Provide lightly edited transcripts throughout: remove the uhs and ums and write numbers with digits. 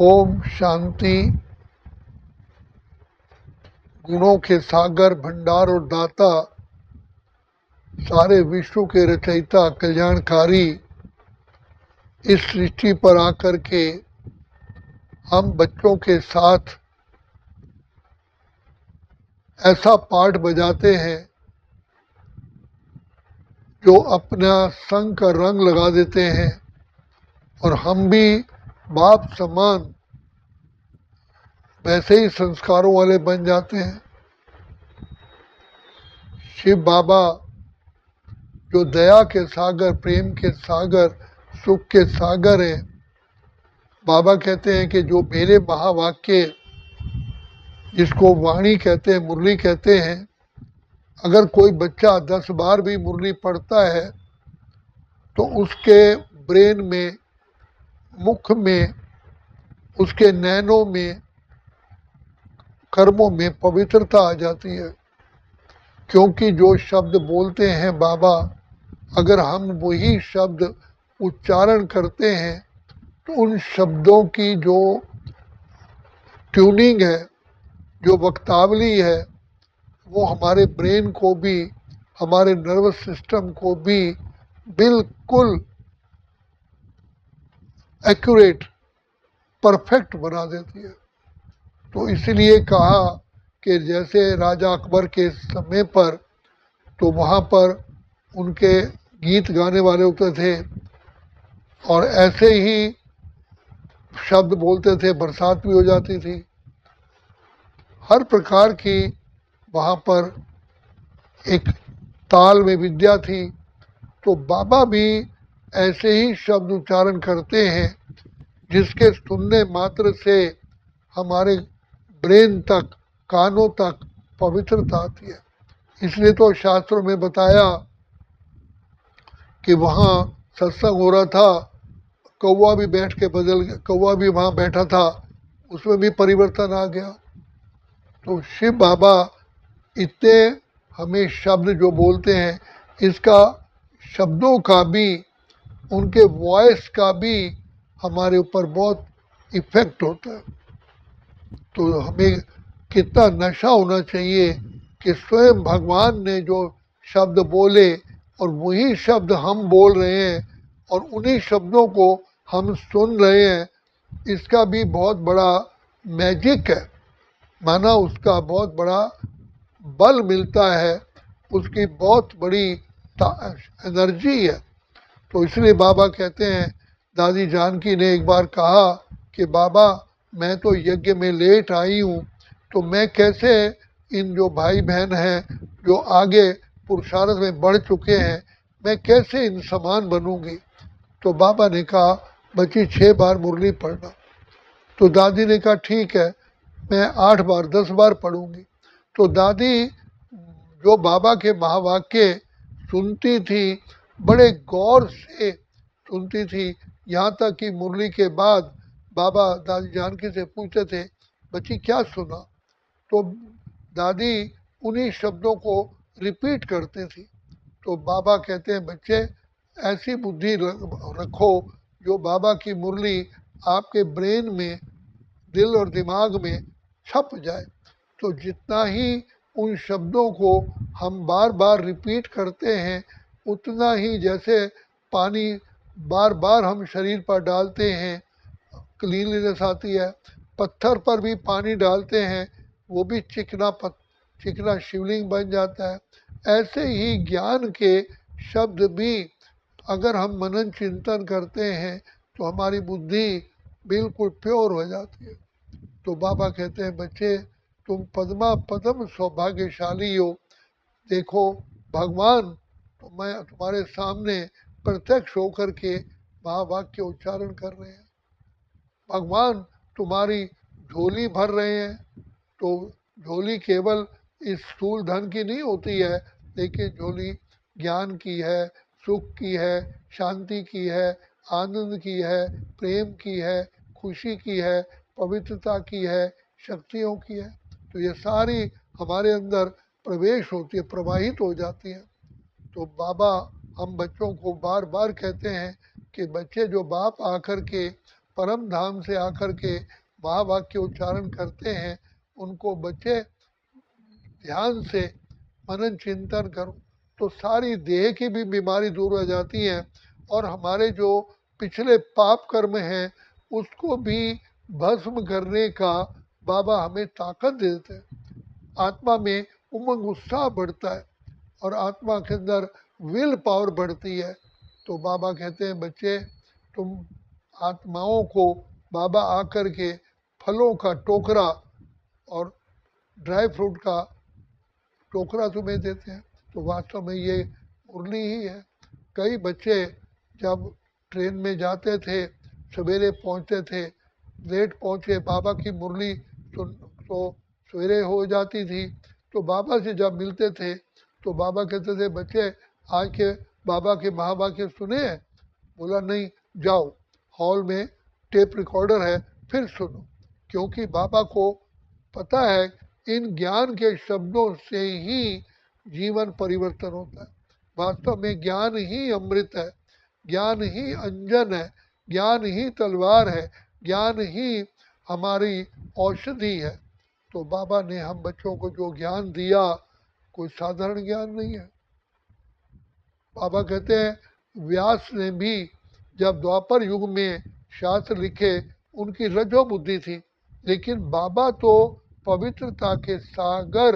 ओम शांति। गुणों के सागर, भंडार और दाता, सारे विश्व के रचयिता, कल्याणकारी, इस सृष्टि पर आकर के हम बच्चों के साथ ऐसा पाठ बजाते हैं जो अपना संग का रंग लगा देते हैं और हम भी बाप समान वैसे ही संस्कारों वाले बन जाते हैं। शिव बाबा जो दया के सागर, प्रेम के सागर, सुख के सागर हैं, बाबा कहते हैं कि जो मेरे महावाक्य, जिसको वाणी कहते हैं, मुरली कहते हैं, अगर कोई बच्चा 10 बार भी मुरली पढ़ता है तो उसके ब्रेन में, मुख में, उसके नैनों में, कर्मों में पवित्रता आ जाती है। क्योंकि जो शब्द बोलते हैं बाबा, अगर हम वही शब्द उच्चारण करते हैं तो उन शब्दों की जो ट्यूनिंग है, जो वक्तावली है, वो हमारे ब्रेन को भी, हमारे नर्वस सिस्टम को भी बिल्कुल एक्यूरेट, परफेक्ट बना देती है। तो इसलिए कहा कि जैसे राजा अकबर के समय पर तो वहाँ पर उनके गीत गाने वाले होते थे और ऐसे ही शब्द बोलते थे, बरसात भी हो जाती थी। हर प्रकार की वहाँ पर एक ताल में विद्या थी। तो बाबा भी ऐसे ही शब्द उच्चारण करते हैं जिसके सुनने मात्र से हमारे ब्रेन तक, कानों तक पवित्रता आती है। इसलिए तो शास्त्रों में बताया कि वहाँ सत्संग हो रहा था, कौवा भी बैठ के बदल गया, कौवा भी वहाँ बैठा था, उसमें भी परिवर्तन आ गया। तो शिव बाबा इतने हमें शब्द जो बोलते हैं, इसका शब्दों का भी, उनके वॉइस का भी हमारे ऊपर बहुत इफेक्ट होता है। तो हमें कितना नशा होना चाहिए कि स्वयं भगवान ने जो शब्द बोले और वही शब्द हम बोल रहे हैं और उन्हीं शब्दों को हम सुन रहे हैं, इसका भी बहुत बड़ा मैजिक है। माना उसका बहुत बड़ा बल मिलता है, उसकी बहुत बड़ी एनर्जी है। तो इसलिए बाबा कहते हैं, दादी जानकी ने एक बार कहा कि बाबा मैं तो यज्ञ में लेट आई हूँ, तो मैं कैसे इन जो भाई बहन हैं जो आगे पुरुषार्थ में बढ़ चुके हैं, मैं कैसे इन समान बनूंगी। तो बाबा ने कहा बच्ची 6 बार मुरली पढ़ना। तो दादी ने कहा ठीक है, मैं 8 बार 10 बार पढ़ूंगी। तो दादी जो बाबा के महावाक्य सुनती थी, बड़े गौर से सुनती थी। यहाँ तक कि मुरली के बाद बाबा दादी जानकी से पूछते थे बच्ची क्या सुना, तो दादी उन्हीं शब्दों को रिपीट करती थी। तो बाबा कहते हैं बच्चे ऐसी बुद्धि रखो जो बाबा की मुरली आपके ब्रेन में, दिल और दिमाग में छप जाए। तो जितना ही उन शब्दों को हम बार बार रिपीट करते हैं, उतना ही जैसे पानी बार बार हम शरीर पर डालते हैं, क्लीनलीनेस आती है। पत्थर पर भी पानी डालते हैं, वो भी चिकना शिवलिंग बन जाता है। ऐसे ही ज्ञान के शब्द भी अगर हम मनन चिंतन करते हैं तो हमारी बुद्धि बिल्कुल प्योर हो जाती है। तो बाबा कहते हैं बच्चे तुम पद्मा पद्म सौभाग्यशाली हो। देखो भगवान तो मैं तुम्हारे सामने प्रत्यक्ष होकर के महावाक्य उच्चारण कर रहे हैं। भगवान तुम्हारी झोली भर रहे हैं। तो झोली केवल इस स्थूल धन की नहीं होती है, लेकिन झोली ज्ञान की है, सुख की है, शांति की है, आनंद की है, प्रेम की है, खुशी की है, पवित्रता की है, शक्तियों की है। तो ये सारी हमारे अंदर प्रवेश होती है, प्रवाहित हो जाती है। तो बाबा हम बच्चों को बार बार कहते हैं कि बच्चे जो बाप आकर के परम धाम से आकर के महावाक्य उच्चारण करते हैं, उनको बच्चे ध्यान से मनन चिंतन करो तो सारी देह की भी बीमारी दूर हो जाती है, और हमारे जो पिछले पाप कर्म हैं उसको भी भस्म करने का बाबा हमें ताकत देते हैं। आत्मा में उमंग उत्साह बढ़ता है और आत्मा के अंदर विल पावर बढ़ती है। तो बाबा कहते हैं बच्चे, तुम आत्माओं को बाबा आकर के फलों का टोकरा और ड्राई फ्रूट का टोकरा तुम्हें देते हैं। तो वास्तव में ये मुरली ही है। कई बच्चे जब ट्रेन में जाते थे, सवेरे पहुंचते थे, लेट पहुंचे, बाबा की मुरली सुन तो सवेरे हो जाती थी, तो बाबा से जब मिलते थे तो बाबा कहते थे बच्चे आज के बाबा के महावाक्य सुने हैं? बोला नहीं, जाओ हॉल में टेप रिकॉर्डर है फिर सुनो। क्योंकि बाबा को पता है इन ज्ञान के शब्दों से ही जीवन परिवर्तन होता है। वास्तव में ज्ञान ही अमृत है, ज्ञान ही अंजन है, ज्ञान ही तलवार है, ज्ञान ही हमारी औषधि है। तो बाबा ने हम बच्चों को जो ज्ञान दिया कोई साधारण ज्ञान नहीं है। बाबा कहते हैं व्यास ने भी जब द्वापर युग में शास्त्र लिखे उनकी रजो बुद्धि थी, लेकिन बाबा तो पवित्रता के सागर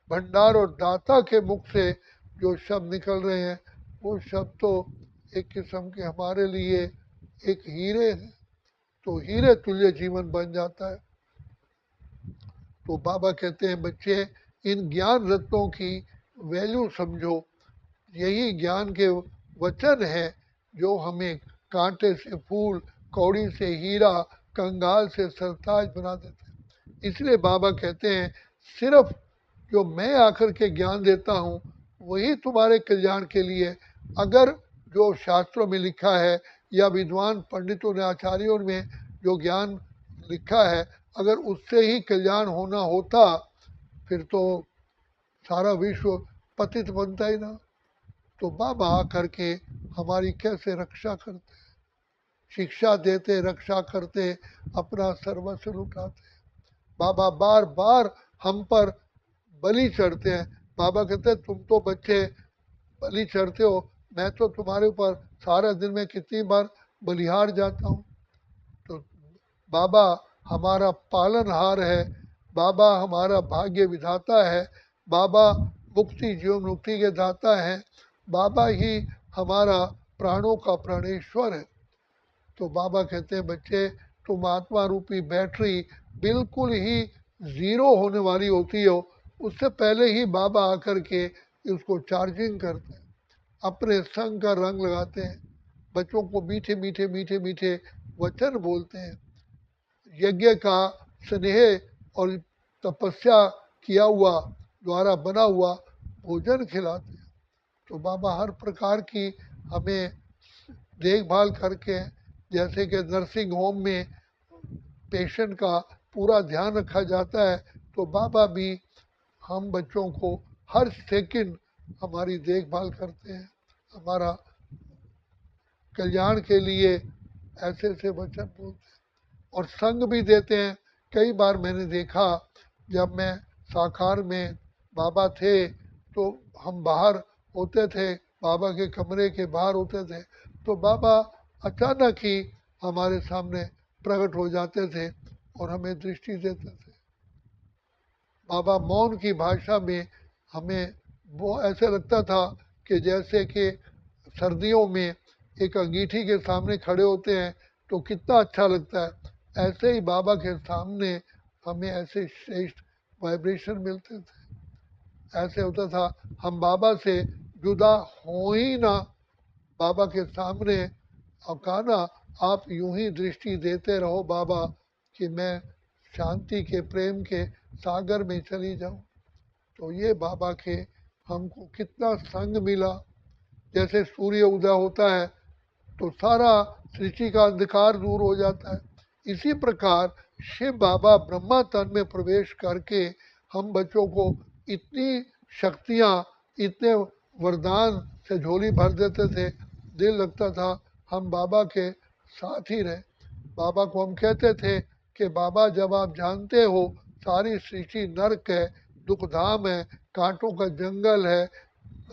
भंडार और दाता के मुख से जो शब्द निकल रहे हैं वो शब्द तो एक किस्म के हमारे लिए एक हीरे हैं। तो हीरे तुल्य जीवन बन जाता है। तो बाबा कहते हैं बच्चे इन ज्ञान रत्नों की वैल्यू समझो। यही ज्ञान के वचन है जो हमें कांटे से फूल, कौड़ी से हीरा, कंगाल से सरताज बना देते हैं। इसलिए बाबा कहते हैं सिर्फ जो मैं आकर के ज्ञान देता हूँ वही तुम्हारे कल्याण के लिए। अगर जो शास्त्रों में लिखा है या विद्वान पंडितों ने आचार्यों में जो ज्ञान लिखा है अगर उससे ही कल्याण होना होता फिर तो सारा विश्व पतित बनता ही ना। तो बाबा आकर के हमारी कैसे रक्षा करते, शिक्षा देते, रक्षा करते, अपना सर्वस्व लुटाते। बाबा बार बार हम पर बलि चढ़ते हैं। बाबा कहते हैं तुम तो बच्चे बलि चढ़ते हो, मैं तो तुम्हारे ऊपर सारा दिन में कितनी बार बलिहार जाता हूँ। तो बाबा हमारा पालनहार है, बाबा हमारा भाग्य विधाता है, बाबा मुक्ति जीवन मुक्ति के दाता है, बाबा ही हमारा प्राणों का प्राणेश्वर है। तो बाबा कहते हैं बच्चे तुम आत्मा रूपी बैटरी बिल्कुल ही ज़ीरो होने वाली होती हो, उससे पहले ही बाबा आकर के उसको चार्जिंग करते हैं, अपने संग का रंग लगाते हैं, बच्चों को मीठे मीठे मीठे मीठे वचन बोलते हैं, यज्ञ का स्नेह और तपस्या किया हुआ द्वारा बना हुआ भोजन खिलाते हैं। तो बाबा हर प्रकार की हमें देखभाल करके, जैसे कि नर्सिंग होम में पेशेंट का पूरा ध्यान रखा जाता है, तो बाबा भी हम बच्चों को हर सेकंड हमारी देखभाल करते हैं, हमारा कल्याण के लिए ऐसे ऐसे वचन बोलते हैं और संग भी देते हैं। कई बार मैंने देखा जब मैं साकार में बाबा थे तो हम बाहर होते थे, बाबा के कमरे के बाहर होते थे, तो बाबा अचानक ही हमारे सामने प्रकट हो जाते थे और हमें दृष्टि देते थे। बाबा मौन की भाषा में हमें वो ऐसे लगता था कि जैसे कि सर्दियों में एक अंगीठी के सामने खड़े होते हैं तो कितना अच्छा लगता है, ऐसे ही बाबा के सामने हमें ऐसे श्रेष्ठ वाइब्रेशन मिलते थे। ऐसे होता था हम बाबा से जुदा हो ही ना। बाबा के सामने अब कहा ना आप यूं ही दृष्टि देते रहो बाबा कि मैं शांति के प्रेम के सागर में चली जाऊं। तो ये बाबा के हमको कितना संग मिला। जैसे सूर्य उदय होता है तो सारा सृष्टि का अंधकार दूर हो जाता है, इसी प्रकार शिव बाबा ब्रह्मा तन में प्रवेश करके हम बच्चों को इतनी शक्तियाँ, इतने वरदान से झोली भर देते थे, दिल लगता था हम बाबा के साथ ही रहे। बाबा को हम कहते थे कि बाबा जब आप जानते हो सारी सृष्टि नरक है, दुखधाम है, कांटों का जंगल है,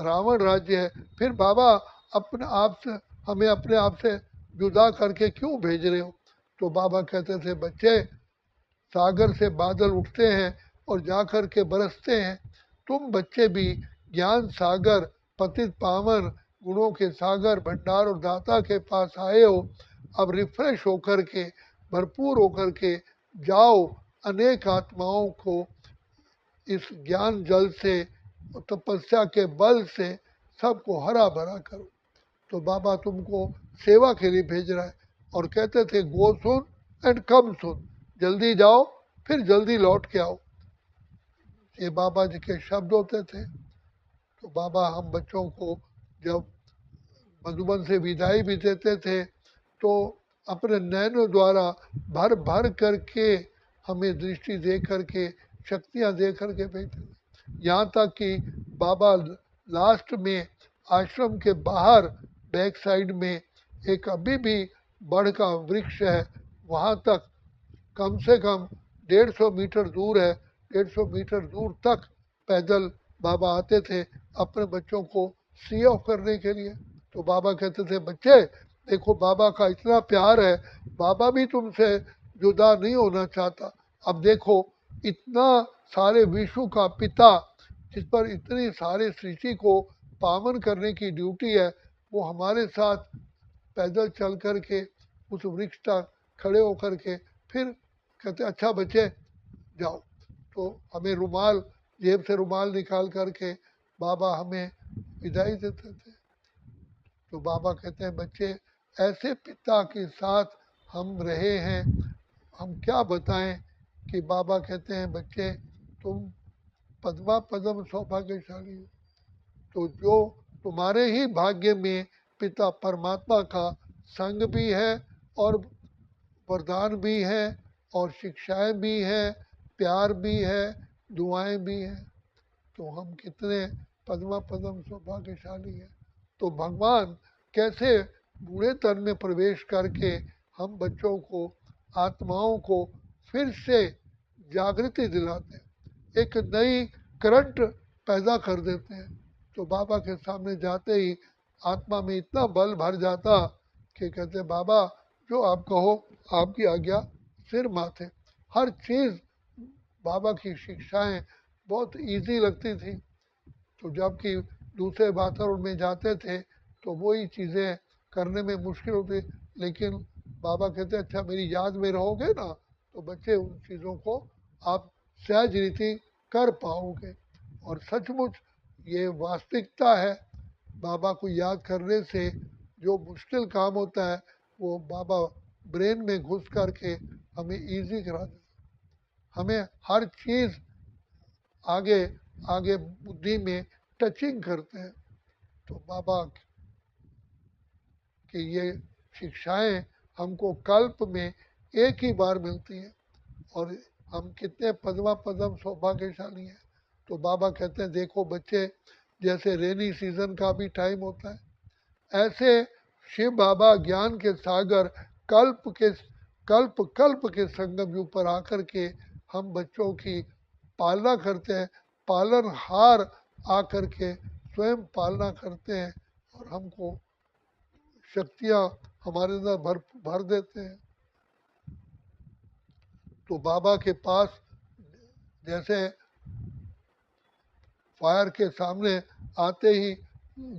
रावण राज्य है, फिर बाबा अपने आप से हमें अपने आप से जुदा करके क्यों भेज रहे हो? तो बाबा कहते थे बच्चे, सागर से बादल उठते हैं और जा कर के बरसते हैं। तुम बच्चे भी ज्ञान सागर, पतित पावन, गुणों के सागर, भंडार और दाता के पास आए हो। अब रिफ्रेश होकर के, भरपूर होकर के जाओ, अनेक आत्माओं को इस ज्ञान जल से और तपस्या के बल से सबको हरा भरा करो। तो बाबा तुमको सेवा के लिए भेज रहा है और कहते थे गो सुन एंड कम सुन, जल्दी जाओ फिर जल्दी लौट के आओ। ये बाबा जी के शब्द होते थे। तो बाबा हम बच्चों को जब मधुबन से विदाई भी देते थे तो अपने नैनों द्वारा भर भर करके हमें दृष्टि दे करके, शक्तियाँ दे करके भेजते थे। यहाँ तक कि बाबा लास्ट में आश्रम के बाहर बैक साइड में एक अभी भी बड़ का वृक्ष है, वहाँ तक कम से कम 150 मीटर दूर है, 150 मीटर दूर तक पैदल बाबा आते थे अपने बच्चों को सी ऑफ करने के लिए। तो बाबा कहते थे बच्चे देखो बाबा का इतना प्यार है, बाबा भी तुमसे जुदा नहीं होना चाहता। अब देखो इतना सारे विश्व का पिता जिस पर इतनी सारे सृष्टि को पावन करने की ड्यूटी है, वो हमारे साथ पैदल चल कर के उस वृक्ष तक खड़े होकर के फिर कहते अच्छा बच्चे जाओ। तो हमें रुमाल, जेब से रुमाल निकाल करके बाबा हमें विदाई देते थे। तो बाबा कहते हैं बच्चे ऐसे पिता के साथ हम रहे हैं, हम क्या बताएं कि बाबा कहते हैं बच्चे तुम पद्मा पद्म सौभाग्यशाली हो। तो जो तुम्हारे ही भाग्य में पिता परमात्मा का संग भी है और वरदान भी है और शिक्षाएं भी हैं, प्यार भी है, दुआएं भी हैं। तो हम कितने पद्मा पद्म सौभाग्यशाली हैं। तो भगवान कैसे बूढ़े तन में प्रवेश करके हम बच्चों को, आत्माओं को फिर से जागृति दिलाते हैं, एक नई करंट पैदा कर देते हैं। तो बाबा के सामने जाते ही आत्मा में इतना बल भर जाता कि कहते बाबा जो आप कहो आपकी आज्ञा सिर माथे। हर चीज़ बाबा की शिक्षाएं बहुत इजी लगती थी। तो जबकि दूसरे वातावरण में जाते थे तो वही चीज़ें करने में मुश्किल होती, लेकिन बाबा कहते अच्छा मेरी याद में रहोगे ना तो बच्चे उन चीज़ों को आप सहज रीति कर पाओगे। और सचमुच ये वास्तविकता है। बाबा को याद करने से जो मुश्किल काम होता है वो बाबा ब्रेन में घुस करके हमें इजी करा देते, हमें हर चीज़ आगे आगे बुद्धि में टचिंग करते हैं। तो बाबा की ये शिक्षाएं हमको कल्प में एक ही बार मिलती हैं और हम कितने पद्मा पद्म सौभाग्यशाली हैं। तो बाबा कहते हैं देखो बच्चे जैसे रेनी सीजन का भी टाइम होता है, ऐसे शिव बाबा ज्ञान के सागर कल्प के संगम युग पर आकर के हम बच्चों की पालना करते हैं, पालनहार आकर के स्वयं पालना करते हैं और हमको शक्तियाँ हमारे अंदर भर देते हैं। तो बाबा के पास जैसे फायर के सामने आते ही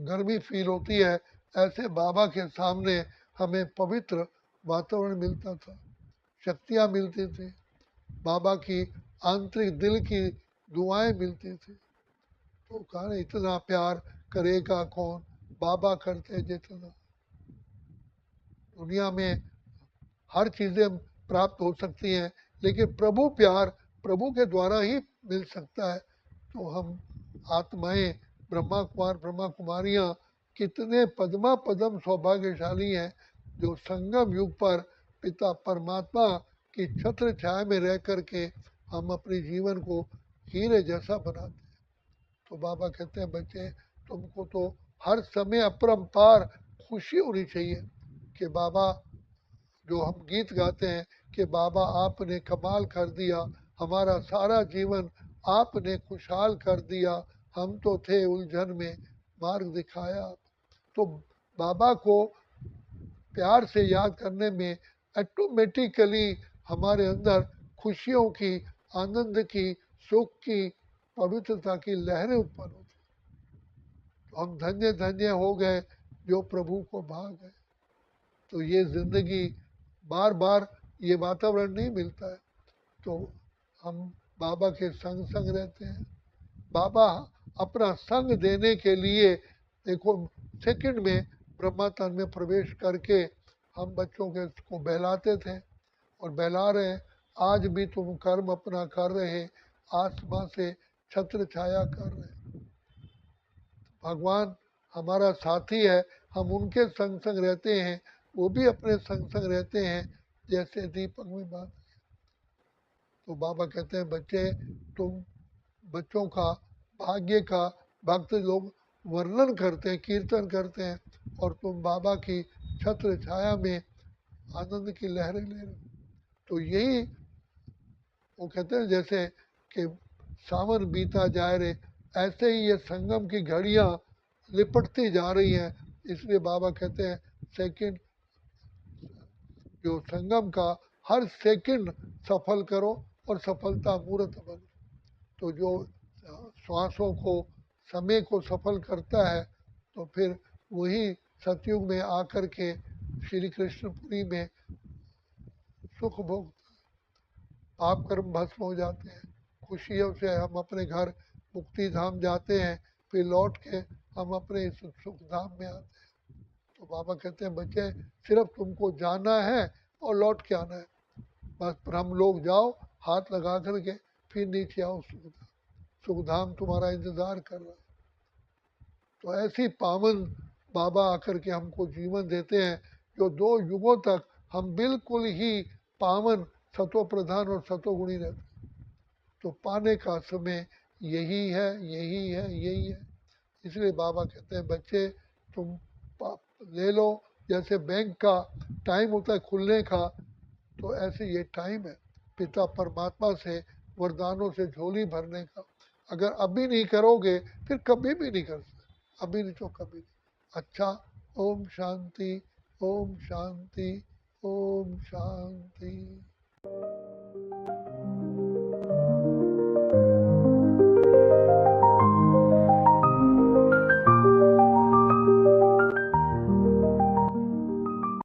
गर्मी फील होती है, ऐसे बाबा के सामने हमें पवित्र वातावरण मिलता था, शक्तियाँ मिलती थी, बाबा की आंतरिक दिल की दुआएं मिलती थी। तो कहा इतना प्यार करेगा कौन, बाबा करते जितना। दुनिया में हर चीज़ें प्राप्त हो सकती हैं लेकिन प्रभु प्यार प्रभु के द्वारा ही मिल सकता है। तो हम आत्माएं, ब्रह्मा कुमार ब्रह्मा कुमारियाँ कितने पद्मा पद्म सौभाग्यशाली हैं जो संगम युग पर पिता परमात्मा की छत्र छाया में रह कर के हम अपने जीवन को हीरे जैसा बनाते हैं। तो बाबा कहते हैं बच्चे तुमको तो हर समय अपरंपार खुशी होनी चाहिए कि बाबा जो हम गीत गाते हैं कि बाबा आपने कमाल कर दिया, हमारा सारा जीवन आपने खुशहाल कर दिया, हम तो थे उलझन में मार्ग दिखाया। तो बाबा को प्यार से याद करने में ऑटोमेटिकली हमारे अंदर खुशियों की, आनंद की, सुख की, पवित्रता की लहरें उत्पन्न होती। तो हम धन्य धन्य हो गए जो प्रभु को भा गए। तो ये जिंदगी बार बार ये वातावरण नहीं मिलता है, तो हम बाबा के संग संग रहते हैं। बाबा अपना संग देने के लिए देखो सेकंड में ब्रह्मातन में प्रवेश करके हम बच्चों के को बहलाते थे और बहला रहे हैं। आज भी तुम कर्म अपना कर रहे, आसमां से छत्र छाया कर रहे। भगवान हमारा साथी है, हम उनके संग संग रहते हैं, वो भी अपने संग संग रहते हैं जैसे दीपक में बात। तो बाबा कहते हैं बच्चे, तुम बच्चों का भाग्य का भक्त लोग वर्णन करते हैं, कीर्तन करते हैं, और तुम बाबा की छत्र छाया में आनंद की लहरें ले रहे हो। तो यही वो कहते हैं जैसे कि सावन बीता जाए रे, ऐसे ही ये संगम की घड़ियाँ लिपटती जा रही हैं। इसलिए बाबा कहते हैं सेकंड, जो संगम का हर सेकंड सफल करो और सफलता मूर्त बनो। तो जो श्वासों को, समय को सफल करता है, तो फिर वही सतयुग में आकर के श्री कृष्णपुरी में सुख भोग, पाप कर्म भस्म हो जाते हैं, खुशियों से हम अपने घर मुक्ति धाम जाते हैं, फिर लौट के हम अपने सुख धाम में आते हैं। तो बाबा कहते हैं बच्चे, सिर्फ तुमको जाना है और लौट के आना है, बस ब्रह्म लोग जाओ, हाथ लगा करके फिर नीचे आओ, सुखधाम तुम्हारा इंतजार कर रहा है। तो ऐसी पावन बाबा आकर के हमको जीवन देते हैं, जो 2 युगों तक हम बिल्कुल ही पावन, सतो प्रधान और सतोगुणी रहते। तो पाने का समय यही है, यही है, यही है। इसलिए बाबा कहते हैं बच्चे, तुम ले लो, जैसे बैंक का टाइम होता है खुलने का, तो ऐसे ये टाइम है पिता परमात्मा से वरदानों से झोली भरने का। अगर अभी नहीं करोगे फिर कभी भी नहीं कर सकते, अभी नहीं तो कभी नहीं। अच्छा, ओम शांति, ओम शांति, ओम शांति।